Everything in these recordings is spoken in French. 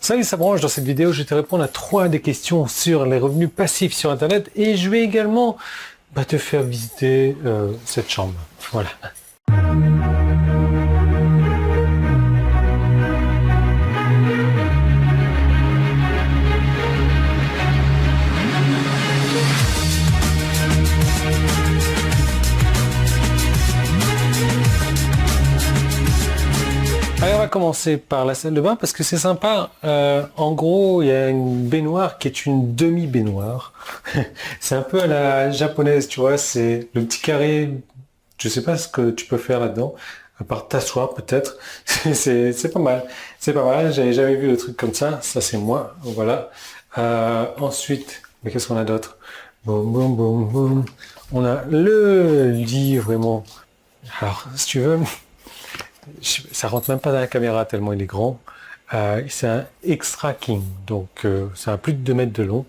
Salut, ça branche. Dans cette vidéo, je vais te répondre à 3 des questions sur les revenus passifs sur Internet et je vais également te faire visiter cette chambre. Voilà. Allez, on va commencer par la salle de bain parce que c'est sympa. En gros, il y a une baignoire qui est une demi-baignoire. C'est un peu à la japonaise, tu vois, c'est le petit carré. Je sais pas ce que tu peux faire là-dedans, à part t'asseoir peut-être. C'est pas mal. C'est pas mal, j'avais jamais vu le truc comme ça. Ça, c'est moi. Voilà. Ensuite, mais qu'est-ce qu'on a d'autre? Boum, boum, boum, boum. On a le lit, vraiment. Alors, si tu veux... Ça rentre même pas dans la caméra tellement il est grand. C'est un extra king, donc ça a plus de 2 mètres de long.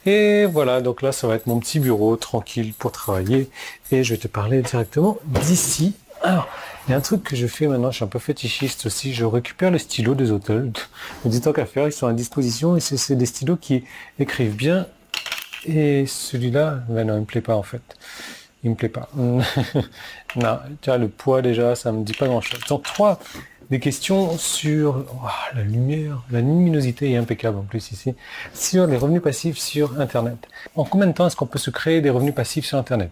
Et voilà, donc là ça va être mon petit bureau tranquille pour travailler. Et je vais te parler directement d'ici. Alors, il y a un truc que je fais maintenant, je suis un peu fétichiste aussi, je récupère les stylos des hôtels. Je me dis tant qu'à faire, ils sont à disposition et c'est des stylos qui écrivent bien. Et celui-là, ben non, il me plaît pas en fait. Il me plaît pas. Non, tu vois, le poids déjà, ça me dit pas grand-chose. Donc 3 des questions sur la lumière, la luminosité est impeccable en plus ici, sur les revenus passifs sur Internet. En combien de temps est-ce qu'on peut se créer des revenus passifs sur Internet?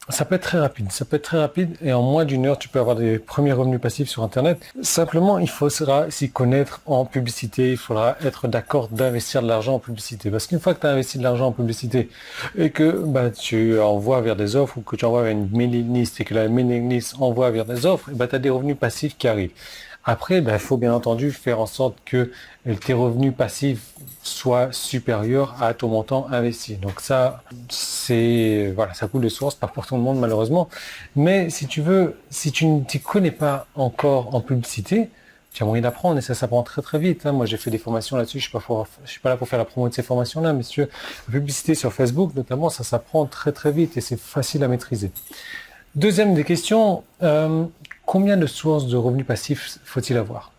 Ça peut être très rapide. Ça peut être très rapide et en moins d'1 heure, tu peux avoir des premiers revenus passifs sur Internet. Simplement, il faudra s'y connaître en publicité. Il faudra être d'accord d'investir de l'argent en publicité. Parce qu'une fois que tu as investi de l'argent en publicité et que tu envoies vers des offres ou que tu envoies vers une mailing list et que la mailing list envoie vers des offres, tu as des revenus passifs qui arrivent. Après, il faut bien entendu faire en sorte que tes revenus passifs soient supérieurs à ton montant investi. Donc ça, ça coule de source, pas pour tout le monde malheureusement. Mais si tu veux, si tu ne t'y connais pas encore en publicité, tu as moyen d'apprendre et ça s'apprend très très vite. Moi j'ai fait des formations là-dessus, je suis pas là pour faire la promo de ces formations-là, mais si tu veux, la publicité sur Facebook notamment, ça s'apprend très très vite et c'est facile à maîtriser. Deuxième des questions, combien de sources de revenus passifs faut-il avoir?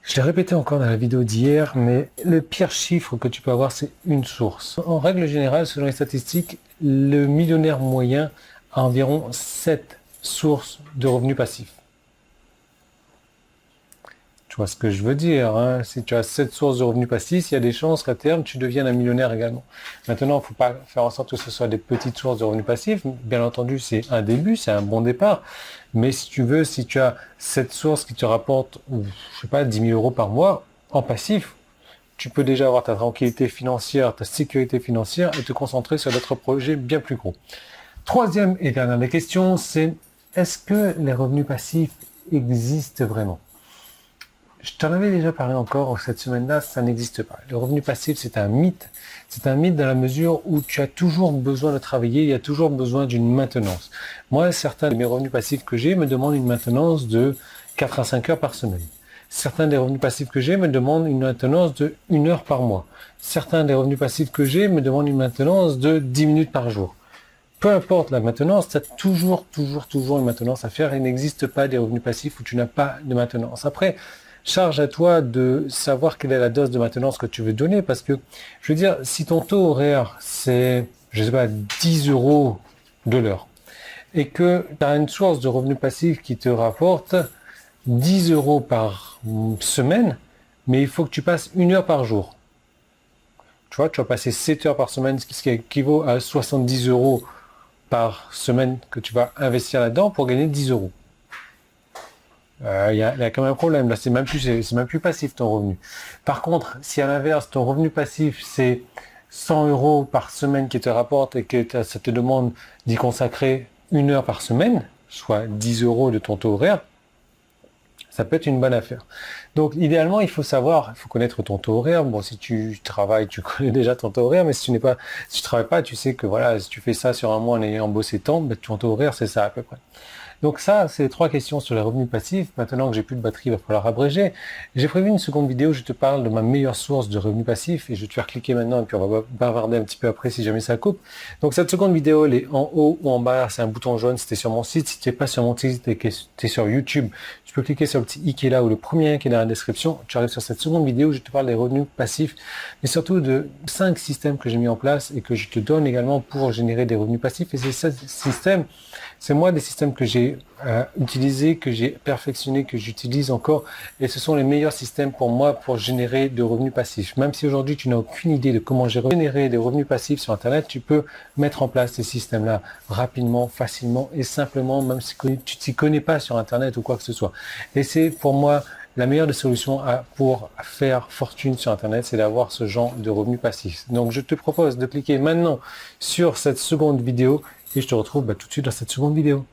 Je l'ai répété encore dans la vidéo d'hier, mais le pire chiffre que tu peux avoir, c'est une source. En règle générale, selon les statistiques, le millionnaire moyen a environ 7 sources de revenus passifs. Tu vois ce que je veux dire, hein? Si tu as 7 sources de revenus passifs, il y a des chances qu'à terme, tu deviennes un millionnaire également. Maintenant, il ne faut pas faire en sorte que ce soit des petites sources de revenus passifs. Bien entendu, c'est un début, c'est un bon départ. Mais si tu veux, si tu as 7 sources qui te rapportent, je sais pas, 10 000 euros par mois en passif, tu peux déjà avoir ta tranquillité financière, ta sécurité financière et te concentrer sur d'autres projets bien plus gros. Troisième et dernière des questions, c'est est-ce que les revenus passifs existent vraiment? Je t'en avais déjà parlé encore cette semaine-là, ça n'existe pas. Le revenu passif, c'est un mythe. C'est un mythe dans la mesure où tu as toujours besoin de travailler, il y a toujours besoin d'une maintenance. Moi, certains de mes revenus passifs que j'ai me demandent une maintenance de 4 à 5 heures par semaine. Certains des revenus passifs que j'ai me demandent une maintenance de 1 heure par mois. Certains des revenus passifs que j'ai me demandent une maintenance de 10 minutes par jour. Peu importe la maintenance, tu as toujours une maintenance à faire. Il n'existe pas des revenus passifs où tu n'as pas de maintenance. Après, charge à toi de savoir quelle est la dose de maintenance que tu veux donner parce que, je veux dire, si ton taux horaire, c'est, je sais pas, 10 euros de l'heure et que tu as une source de revenus passifs qui te rapporte 10 euros par semaine, mais il faut que tu passes 1 heure par jour. Tu vois, tu vas passer 7 heures par semaine, ce qui équivaut à 70 euros par semaine que tu vas investir là-dedans pour gagner 10 euros. Il y a quand même un problème, là c'est même plus passif ton revenu. Par contre, si à l'inverse ton revenu passif c'est 100 euros par semaine qui te rapporte et que ça te demande d'y consacrer 1 heure par semaine, soit 10 euros de ton taux horaire, ça peut être une bonne affaire. Donc idéalement il faut connaître ton taux horaire. Bon, si tu travailles, tu connais déjà ton taux horaire, mais si tu travailles pas, tu sais que voilà, si tu fais ça sur un mois en ayant bossé tant, ton taux horaire c'est ça à peu près. Donc ça, c'est les 3 questions sur les revenus passifs. Maintenant que j'ai plus de batterie, il va falloir abréger. J'ai prévu une seconde vidéo où je te parle de ma meilleure source de revenus passifs et je vais te faire cliquer maintenant et puis on va bavarder un petit peu après si jamais ça coupe. Donc cette seconde vidéo, elle est en haut ou en bas, c'est un bouton jaune, c'était sur mon site. Si tu n'es pas sur mon site et que tu es sur YouTube, tu tu peux cliquer sur le petit i qui est là ou le premier lien qui est dans la description. Tu arrives sur cette seconde vidéo où je te parle des revenus passifs, mais surtout de 5 systèmes que j'ai mis en place et que je te donne également pour générer des revenus passifs. Et ces 7 systèmes, c'est moi des systèmes que j'ai utilisés, que j'ai perfectionnés, que j'utilise encore. Et ce sont les meilleurs systèmes pour moi pour générer de revenus passifs. Même si aujourd'hui tu n'as aucune idée de comment générer des revenus passifs sur Internet, tu peux mettre en place ces systèmes-là rapidement, facilement et simplement, même si tu ne t'y connais pas sur Internet ou quoi que ce soit. Et c'est pour moi la meilleure des solutions pour faire fortune sur Internet, c'est d'avoir ce genre de revenus passifs. Donc je te propose de cliquer maintenant sur cette seconde vidéo et je te retrouve tout de suite dans cette seconde vidéo.